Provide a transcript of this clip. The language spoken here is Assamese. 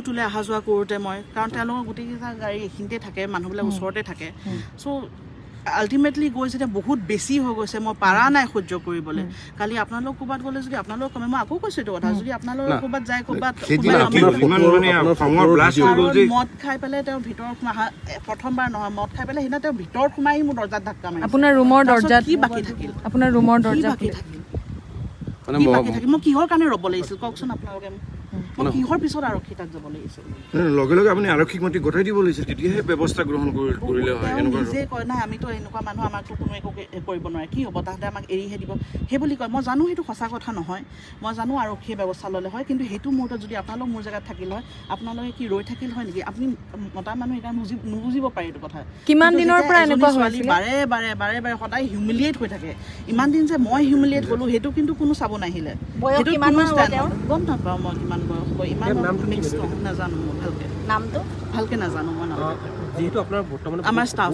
তোলে অহা যোৱা কৰোঁতে মই কাৰণ তেওঁলোকৰ গোটেইকেইটা গাড়ী এইখিনিতে থাকে মানুহবিলাক ওচৰতে থাকে চ' আল্টিমেটলি গৈ যেতিয়া বহুত বেছি হৈ গৈছে মই পাৰা নাই সহ্য কৰিবলৈ কালি আপোনালোক ক'ৰবাত গ'লে যদি আপোনালোক কমে মই আকৌ কৈছোঁ এইটো কথা যদি আপোনালোক ক'ৰবাত যায় ক'ৰবাত মদ খাই পেলাই তেওঁ ভিতৰত সোমা প্ৰথমবাৰ নহয় মদ খাই পেলাই সেইদিনা তেওঁ ভিতৰত সোমাই মোৰ দৰ্জাত ধাক্কা মাৰিছে আপোনাৰ ৰুমৰ দৰ্জাত কি বাকী থাকিল আপোনাৰ ৰুমৰ দৰ্জা বাকী থাকিল মই কিহৰ কাৰণে ৰ'ব লাগিছিল কওকচোন আপোনালোকে মই কিহৰ পিছত আৰক্ষী তাত যাব লাগিছিল লগে লগে আপুনি আৰক্ষীক মাতি গতাই দিব লাগিছিল তেতিয়াহে ব্যৱস্থা গ্ৰহণ কৰিলে হয় এনেকুৱা নিজে কয় নাই আমিতো এনেকুৱা মানুহ আমাকতো কোনো একো কৰিব নোৱাৰে কি হ'ব তাহাঁতে আমাক এৰিহে দিব সেই বুলি কয় মই জানো সেইটো সঁচা কথা নহয় মই জানো আৰক্ষীয়ে ব্যৱস্থা ল'লে হয় কিন্তু সেইটো মুহূৰ্তত যদি আপোনালোক মোৰ জেগাত থাকিল হয় আপোনালোকে কি ৰৈ থাকিল হয় নেকি আপুনি মতা মানুহ সেইকাৰণে নুবুজিব পাৰে এইটো কথা কিমান দিনৰ পৰা এনেকুৱা ছোৱালী বাৰে বাৰে সদায় হিউমিলিয়েট হৈ থাকে ইমান দিন যে মই হিউমিলিয়েট গ'লো সেইটো কিন্তু কোনো চাব নাহিলে সেইটো গম নাপাওঁ মই কিমান বয়স ইমান নাজানো মই ভালকে নাজানো মই যিহেতু আপোনাৰ বৰ্তমান আমাৰ ষ্টাফ